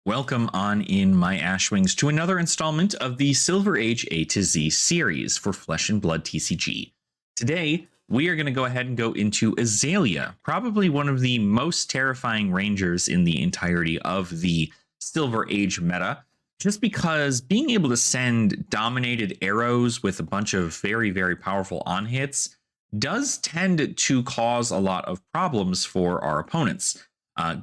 Welcome on in, my Ashwings, to another installment of the Silver Age A to Z series for Flesh and Blood TCG. Today, we are going to go ahead and go into Azalea, probably one of the most terrifying rangers in the entirety of the Silver Age meta, just because being able to send dominated arrows with a bunch of very, very powerful on hits does tend to cause a lot of problems for our opponents.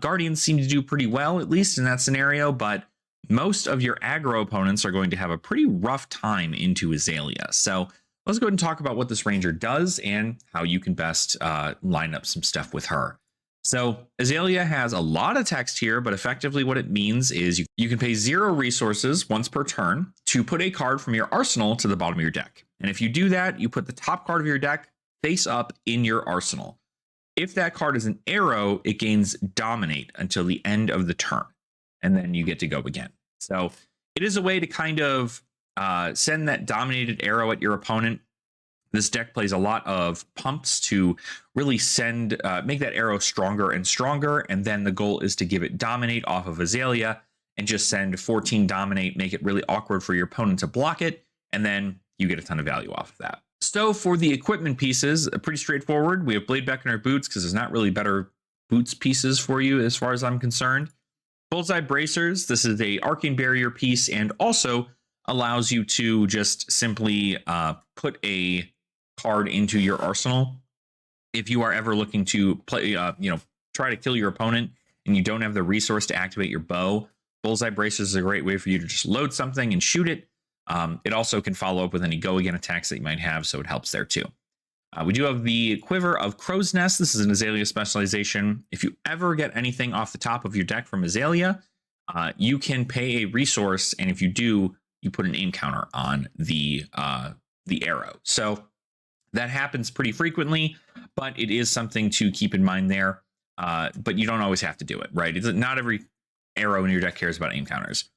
Guardians seem to do pretty well, at least in that scenario, but most of your aggro opponents are going to have a pretty rough time into Azalea. So let's go ahead and talk about what this ranger does and how you can best line up some stuff with her. So Azalea has a lot of text here, but effectively what it means is you can pay 0 resources once per turn to put a card from your arsenal to the bottom of your deck. And if you do that, you put the top card of your deck face up in your arsenal. If that card is an arrow, it gains dominate until the end of the turn, and then you get to go again. So it is a way to kind of send that dominated arrow at your opponent. This deck plays a lot of pumps to really make that arrow stronger and stronger, and then the goal is to give it dominate off of Azalea and just send 14 dominate, make it really awkward for your opponent to block it, and then you get a ton of value off of that. So for the equipment pieces, pretty straightforward. We have Blade Beck in our boots because there's not really better boots pieces for you as far as I'm concerned. Bullseye Bracers, this is a Arcane Barrier piece and also allows you to just simply put a card into your arsenal. If you are ever looking to play, try to kill your opponent and you don't have the resource to activate your bow, Bullseye Bracers is a great way for you to just load something and shoot it. It also can follow up with any go again attacks that you might have, so it helps there too. We do have the Quiver of Crow's Nest. This is an Azalea specialization. If you ever get anything off the top of your deck from Azalea, you can pay a resource, and if you do, you put an aim counter on the arrow. So that happens pretty frequently, but it is something to keep in mind there. But you don't always have to do it, right? Not every arrow in your deck cares about aim counters.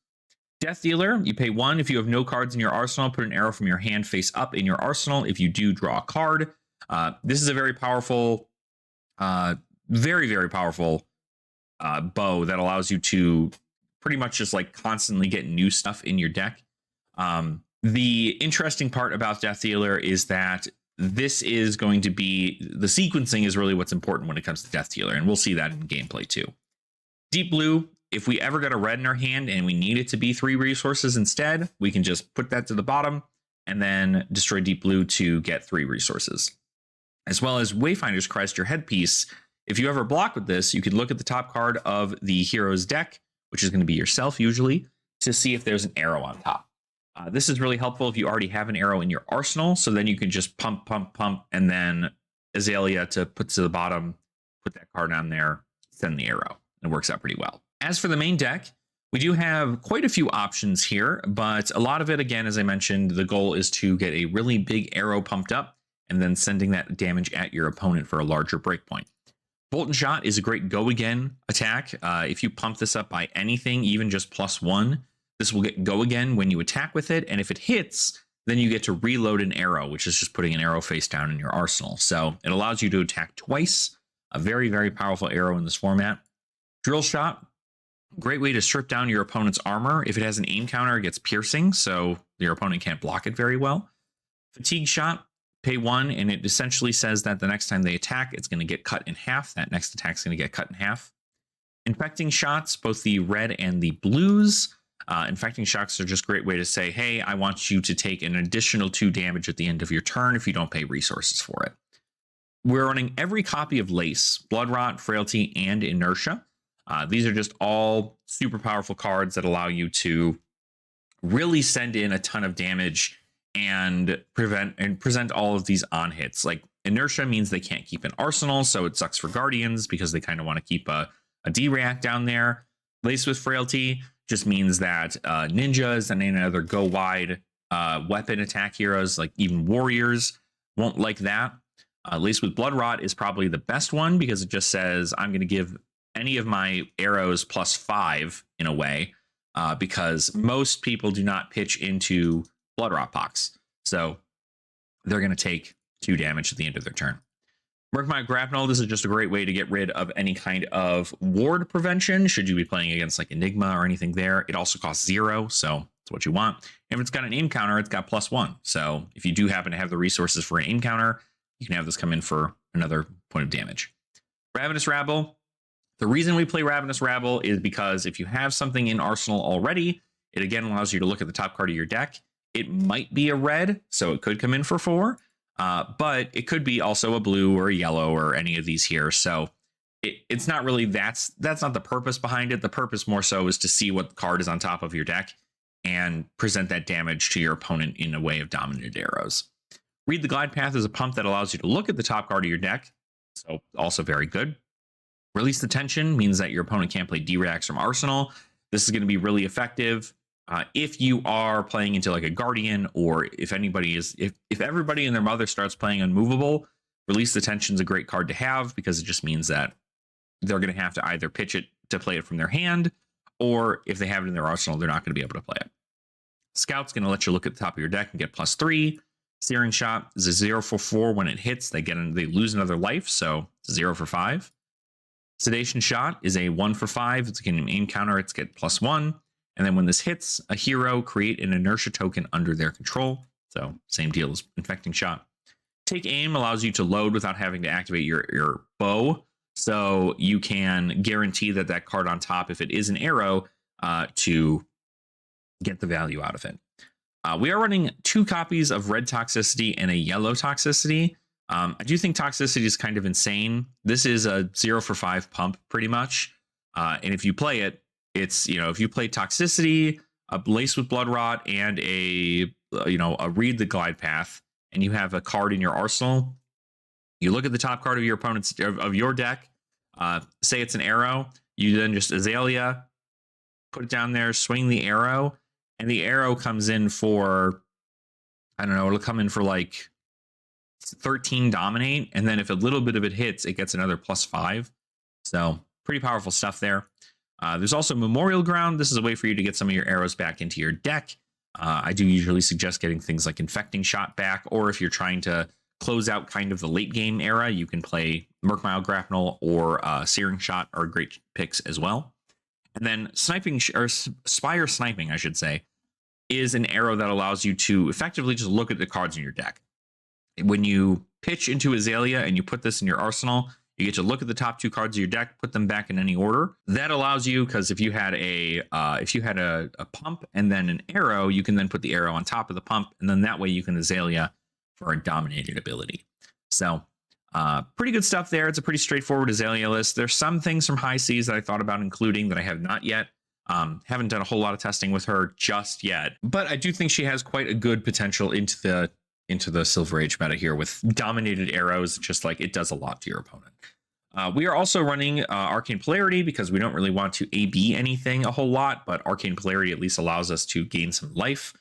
Death Dealer, you pay 1 if you have no cards in your arsenal. Put an arrow from your hand face up in your arsenal. If you do, draw a card. This is a very powerful, very, very powerful bow that allows you to pretty much just like constantly get new stuff in your deck. The interesting part about Death Dealer is that this is going to be, the sequencing is really what's important when it comes to Death Dealer, and we'll see that in gameplay too. Deep Blue, if we ever got a red in our hand and we need it to be 3 resources instead, we can just put that to the bottom and then destroy Deep Blue to get 3 resources. As well as Wayfinder's Crest, your headpiece. If you ever block with this, you can look at the top card of the hero's deck, which is going to be yourself usually, to see if there's an arrow on top. This is really helpful if you already have an arrow in your arsenal, so then you can just pump, and then Azalea to put to the bottom, put that card on there, send the arrow. It works out pretty well. As for the main deck, we do have quite a few options here, but a lot of it, again, as I mentioned, the goal is to get a really big arrow pumped up and then sending that damage at your opponent for a larger breakpoint. Bolt and Shot is a great go again attack. If you pump this up by anything, even just +1, this will get go again when you attack with it. And if it hits, then you get to reload an arrow, which is just putting an arrow face down in your arsenal. So it allows you to attack twice. A very, very powerful arrow in this format. Drill Shot, great way to strip down your opponent's armor. If it has an aim counter, it gets piercing, so your opponent can't block it very well. Fatigue Shot, pay 1, and it essentially says that the next time they attack, it's going to get cut in half. That next attack is going to get cut in half. Infecting Shots, both the red and the blues. Infecting Shots are just a great way to say, hey, I want you to take an additional 2 damage at the end of your turn if you don't pay resources for it. We're running every copy of Lace, Blood Rot, Frailty, and Inertia. These are just all super powerful cards that allow you to really send in a ton of damage and present all of these on hits. Like Inertia means they can't keep an arsenal, so it sucks for Guardians because they kind of want to keep a D-React down there. Lace with Frailty just means that ninjas and any other go wide weapon attack heroes, like even warriors, won't like that. Lace with Blood Rot is probably the best one because it just says I'm going to give any of my arrows +5 in a way, because most people do not pitch into Blood Rot Pox. So they're going to take 2 damage at the end of their turn. Murkmire Grapnel, this is just a great way to get rid of any kind of ward prevention. Should you be playing against like Enigma or anything there, it also costs 0, so that's what you want. If it's got an aim counter, it's got +1. So if you do happen to have the resources for an aim counter, you can have this come in for another point of damage. Ravenous Rabble. The reason we play Ravenous Rabble is because if you have something in Arsenal already, it again allows you to look at the top card of your deck. It might be a red, so it could come in for 4. But it could be also a blue or a yellow or any of these here. So it's not really, that's not the purpose behind it. The purpose more so is to see what card is on top of your deck and present that damage to your opponent in a way of dominated arrows. Read the Glide Path is a pump that allows you to look at the top card of your deck. So also very good. Release the Tension means that your opponent can't play D-Reacts from Arsenal. This is going to be really effective. If you are playing into like a Guardian, or if anybody is, if everybody and their mother starts playing Unmovable, Release the Tension is a great card to have because it just means that they're going to have to either pitch it to play it from their hand, or if they have it in their arsenal, they're not going to be able to play it. Scout's going to let you look at the top of your deck and get +3. Searing Shot is a 0 for 4. When it hits, they lose another life, so it's 0 for 5. Sedation Shot is a 1 for 5. It's getting an aim counter. It's get +1. And then when this hits, a hero create an inertia token under their control. So same deal as Infecting Shot. Take Aim allows you to load without having to activate your bow. So you can guarantee that that card on top, if it is an arrow, to get the value out of it. We are running 2 copies of Red Toxicity and a Yellow Toxicity. I do think Toxicity is kind of insane. This is a 0 for 5 pump pretty much. And if you play it, it's, if you play Toxicity, a Lace with Blood Rot, and a Read the Glide Path, and you have a card in your arsenal, you look at the top card of your opponent's of your deck, say it's an arrow, you then just Azalea, put it down there, swing the arrow, and the arrow comes in for, I don't know, it'll come in for like 13 dominate, and then if a little bit of it hits, it gets another +5. So pretty powerful stuff there. There's also Memorial Ground. This is a way for you to get some of your arrows back into your deck. I do usually suggest getting things like Infecting Shot back, or if you're trying to close out kind of the late game era, you can play Murkmire Grapnel or Searing Shot are great picks as well. And then Spire Sniping, I should say, is an arrow that allows you to effectively just look at the cards in your deck. When you pitch into Azalea and you put this in your arsenal, you get to look at the top 2 cards of your deck, put them back in any order. That allows you, because if you had a pump and then an arrow, you can then put the arrow on top of the pump, and then that way you can Azalea for a dominated ability. So pretty good stuff there. It's a pretty straightforward Azalea list. There's some things from High Seas that I thought about including that I have not yet. Haven't done a whole lot of testing with her just yet, but I do think she has quite a good potential into the Silver Age meta here with dominated arrows. Just like it does a lot to your opponent. We are also running Arcane Polarity because we don't really want to AB anything a whole lot, but Arcane Polarity at least allows us to gain some life.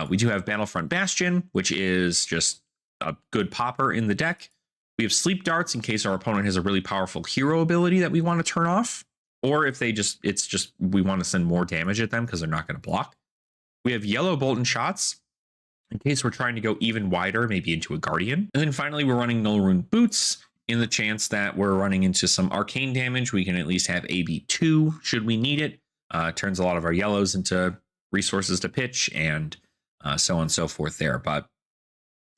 We do have Battlefront Bastion, which is just a good popper in the deck. We have Sleep Darts in case our opponent has a really powerful hero ability that we want to turn off, or if we want to send more damage at them because they're not going to block. We have Yellow Bolt and Shots in case we're trying to go even wider, maybe into a Guardian. And then finally, we're running Null Rune Boots in the chance that we're running into some arcane damage. We can at least have AB2 should we need it. Turns a lot of our yellows into resources to pitch, and so on and so forth there. But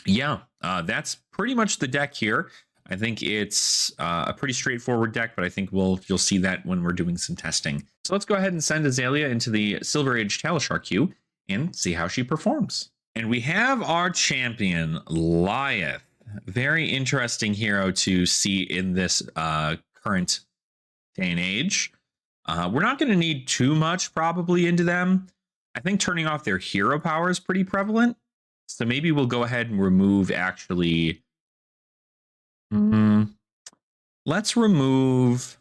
yeah, that's pretty much the deck here. I think it's a pretty straightforward deck, but I think you'll see that when we're doing some testing. So let's go ahead and send Azalea into the Silver Age Talishar queue and see how she performs. And we have our champion, Lyeth. Very interesting hero to see in this current day and age. We're not going to need too much probably into them. I think turning off their hero power is pretty prevalent. So maybe we'll go ahead and remove actually. Let's remove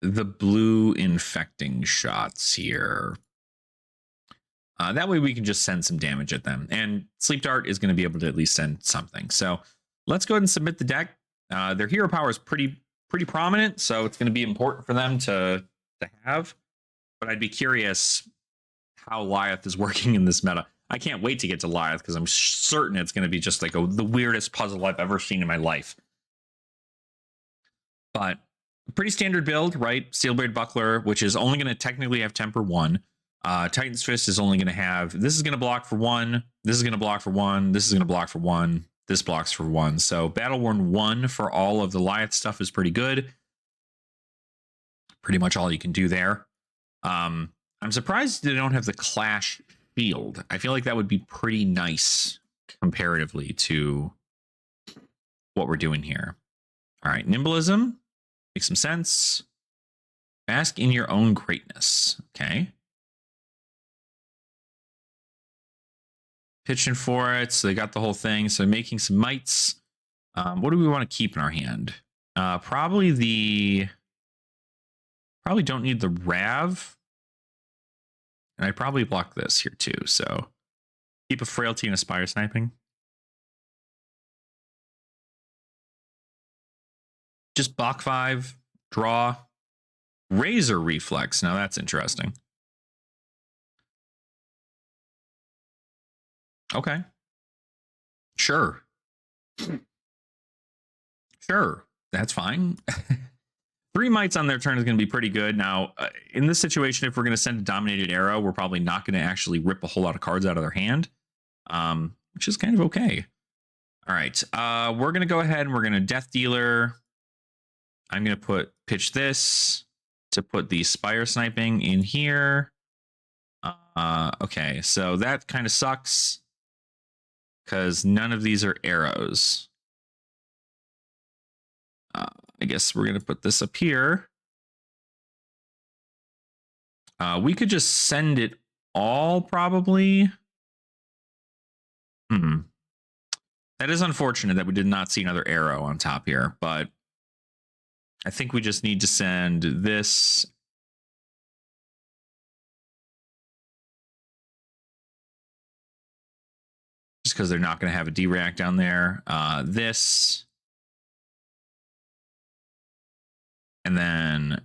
the blue infecting shots here. That way we can just send some damage at them. And Sleep Dart is going to be able to at least send something. So let's go ahead and submit the deck. Their hero power is pretty prominent, so it's going to be important for them to have. But I'd be curious how Lyeth is working in this meta. I can't wait to get to Lilith because I'm certain it's going to be just like the weirdest puzzle I've ever seen in my life. But pretty standard build, right? Steelblade Buckler, which is only going to technically have Temper 1. Titan's Fist is only going to have, this is going to block for 1, this is going to block for 1, this is going to block for 1, this blocks for 1. So Battle Worn 1 for all of the Lilith stuff is pretty good. Pretty much all you can do there. I'm surprised they don't have the Clash Field. I feel like that would be pretty nice comparatively to what we're doing here. All right, Nimblism makes some sense. Bask in your own greatness. Okay. Pitching for it, so they got the whole thing. So making some mites. What do we want to keep in our hand? Probably don't need the Rav. And I probably block this here too. So keep a Frailty and a Spire Sniping. Just Bach 5, draw, Razor Reflex. Now that's interesting. Okay. Sure. Sure. That's fine. 3 mites on their turn is going to be pretty good. Now, in this situation, if we're going to send a Dominated Arrow, we're probably not going to actually rip a whole lot of cards out of their hand, which is kind of okay. All right. We're going to go ahead and we're going to Death Dealer. I'm going to pitch this to put the Spire Sniping in here. Okay, so that kind of sucks because none of these are arrows. I guess we're going to put this up here. We could just send it all, probably. That is unfortunate that we did not see another arrow on top here, but I think we just need to send this. Just because they're not going to have a D-React down there. This. And then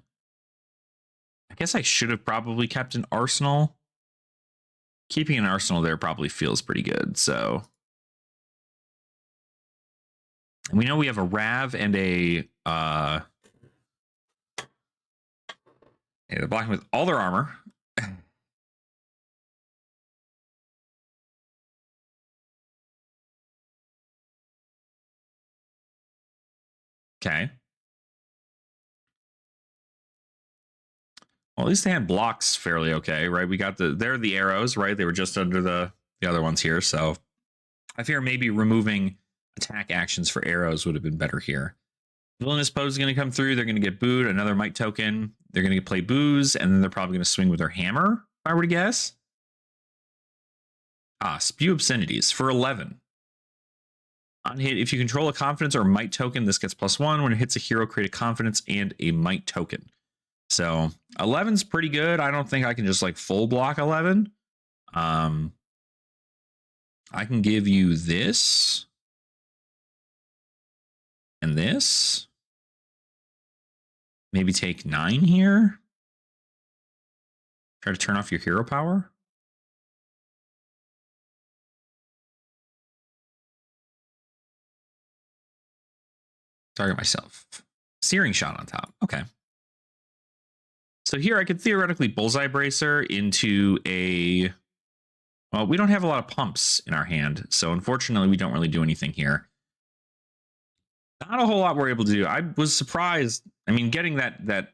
I guess I should have probably kept an Arsenal. Keeping an Arsenal there probably feels pretty good. So we know we have a Rav and a they're blocking with all their armor. Okay. Well, at least they had blocks fairly okay, right? We got they're the arrows, right? They were just under the other ones here. So I fear maybe removing attack actions for arrows would have been better here. Villainous Pose is going to come through. They're going to get booed. Another Mite token. They're going to play Booze, and then they're probably going to swing with their hammer, if I were to guess. Spew Obscenities for 11. On hit, if you control a confidence or Mite token, this gets +1. When it hits a hero, create a confidence and a Mite token. So 11's pretty good. I don't think I can just like full block 11. I can give you this and this. Maybe take 9 here. Try to turn off your hero power. Target myself. Searing Shot on top. Okay. So here I could theoretically Bullseye Bracer into a... Well, we don't have a lot of pumps in our hand, so unfortunately we don't really do anything here. Not a whole lot we're able to do. I was surprised. I mean, getting that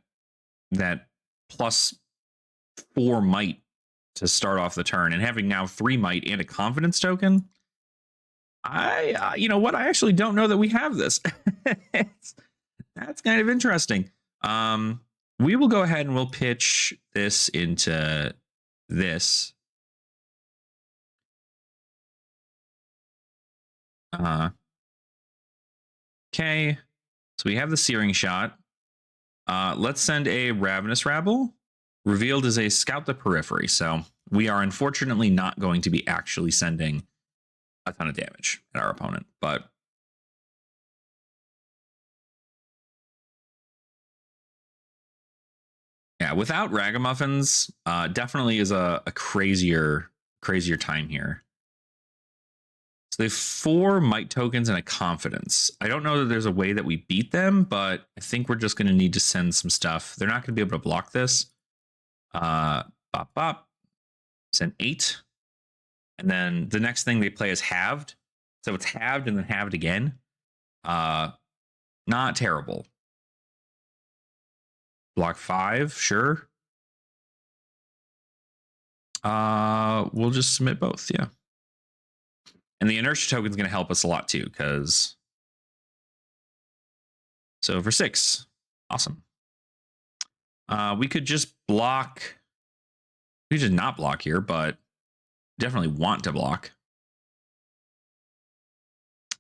+4 Might to start off the turn and having now 3 Might and a confidence token. You know what? I actually don't know that we have this. That's kind of interesting. We will go ahead and we'll pitch this into this. Okay, so we have the Searing Shot. Let's send a Ravenous Rabble. Revealed as a Scout the Periphery. So we are unfortunately not going to be actually sending a ton of damage at our opponent, but yeah, without Ragamuffins, definitely is a crazier crazier time here. So they have 4 might tokens and a confidence. I don't know that there's a way that we beat them, but I think we're just going to need to send some stuff. They're not going to be able to block this. Bop, bop. Send 8. And then the next thing they play is halved. So it's halved and then halved again. Not terrible. Block 5, sure. We'll just submit both, yeah. And the inertia token is going to help us a lot too, because so for 6, awesome. We could just block. We could not block here, but definitely want to block.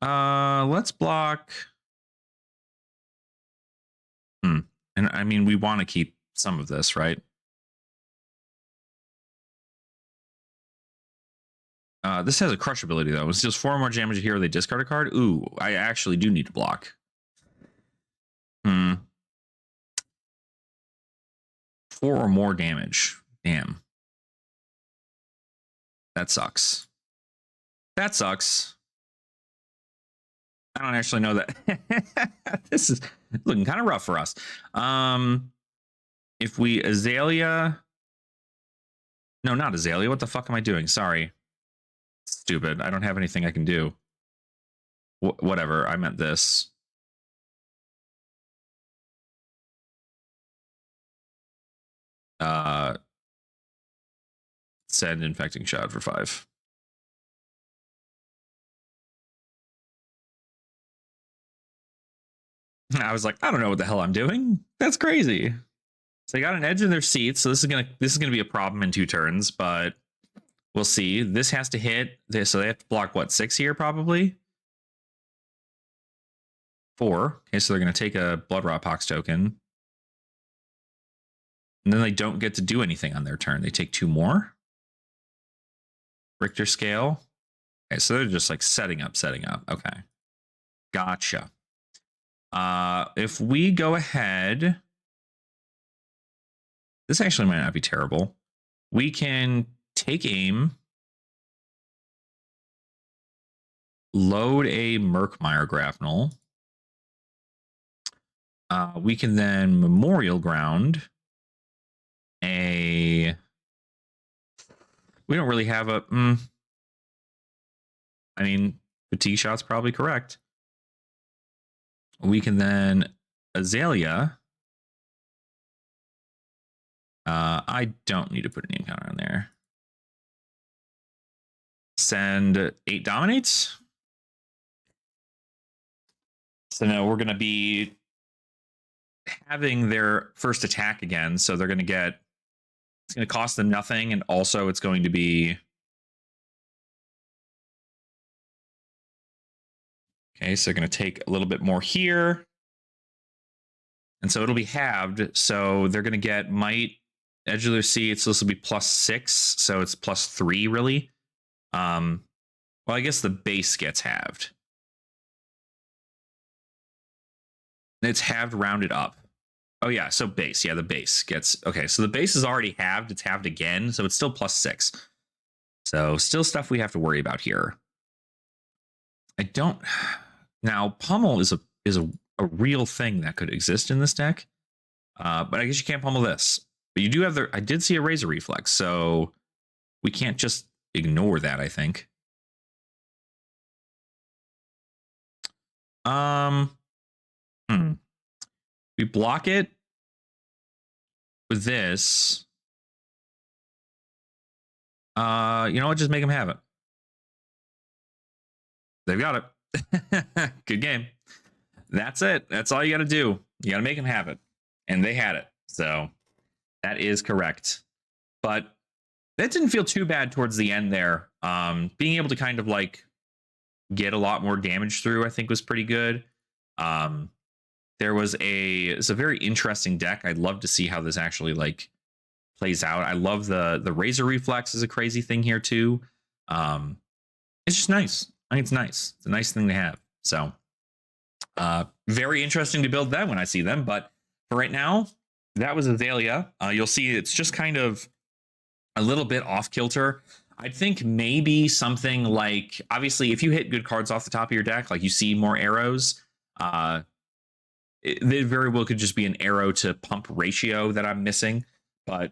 Let's block. And I mean, we want to keep some of this, right? This has a crush ability, though. It's just 4 more damage here. They discard a card. Ooh, I actually do need to block. 4 or more damage. Damn. That sucks. That sucks. I don't actually know that. This is looking kind of rough for us. If we Azalea... No, not Azalea. What the fuck am I doing? Sorry. Stupid. I don't have anything I can do. Whatever. I meant this. Send infecting shot for 5. I was like, I don't know what the hell I'm doing. That's crazy. So they got an edge in their seat. So this is gonna be a problem in 2 turns, but we'll see. This has to hit this, so they have to block what, 6 here probably? 4. Okay, so they're gonna take a Blood Rot Pox token. And then they don't get to do anything on their turn. They take 2 more. Richter scale. Okay, so they're just like setting up. Okay. Gotcha. If we go ahead, this actually might not be terrible. We can take aim, load a Murkmire Grapnel. We can then Memorial Ground a... We don't really have a... I mean, fatigue shot's probably correct. We can then Azalea. I don't need to put an encounter on there. Send 8 dominates. So now we're going to be having their first attack again. So they're going to get... It's going to cost them nothing, and also it's going to be... Okay, so they're going to take a little bit more here. And so it'll be halved. So they're going to get might, edge of their seat. So this will be +6. So it's +3, really. Well, I guess the base gets halved. It's halved rounded up. Oh, yeah. So base. Yeah, the base gets... Okay, so the base is already halved. It's halved again. So it's still +6. So still stuff we have to worry about here. I don't... Now, Pummel is a real thing that could exist in this deck. But I guess you can't pummel this. But you do have the... I did see a Razor Reflex, so we can't just ignore that, I think. We block it with this. You know what? Just make them have it. They've got it. Good game. That's it. That's all you got to do. You got to make them have it. And they had it. So that is correct. But that didn't feel too bad towards the end there. Being able to kind of like get a lot more damage through, I think, was pretty good. It's a very interesting deck. I'd love to see how this actually like plays out. I love the Razor Reflex is a crazy thing here too. It's just nice. I think it's nice. It's a nice thing to have. So very interesting to build that when I see them. But for right now, that was Azalea. You'll see it's just kind of a little bit off kilter. I'd think maybe something like, obviously, if you hit good cards off the top of your deck, like you see more arrows, uh, they very well could just be an arrow to pump ratio that I'm missing. But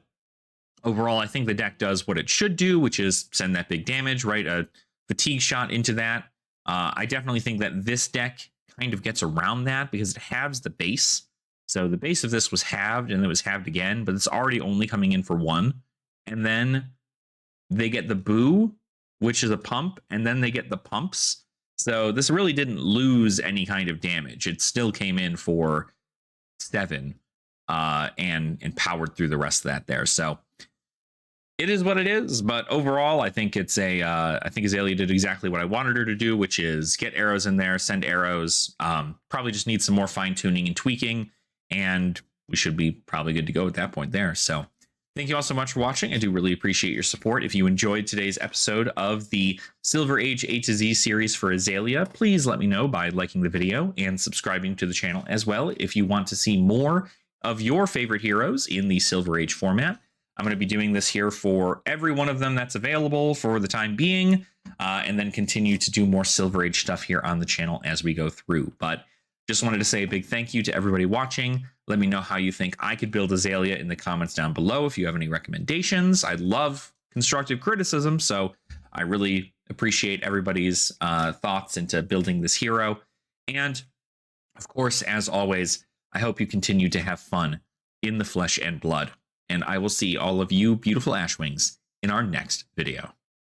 overall, I think the deck does what it should do, which is send that big damage, right? A fatigue shot into that. I definitely think that this deck kind of gets around that because it halves the base. So the base of this was halved and it was halved again, but it's already only coming in for one. And then they get the boo, which is a pump, and then they get the pumps. So this really didn't lose any kind of damage. It still came in for 7 and powered through the rest of that there. So it is what it is, but overall, I think it's I think Azalea did exactly what I wanted her to do, which is get arrows in there, send arrows. Probably just need some more fine tuning and tweaking, and we should be probably good to go at that point there. So thank you all so much for watching. I do really appreciate your support. If you enjoyed today's episode of the Silver Age A to Z series for Azalea, please let me know by liking the video and subscribing to the channel as well. If you want to see more of your favorite heroes in the Silver Age format, I'm going to be doing this here for every one of them that's available for the time being, and then continue to do more Silver Age stuff here on the channel as we go through. But just wanted to say a big thank you to everybody watching. Let me know how you think I could build Azalea in the comments down below if you have any recommendations. I love constructive criticism, so I really appreciate everybody's thoughts into building this hero. And of course, as always, I hope you continue to have fun in the flesh and blood. And I will see all of you beautiful Ashwings in our next video.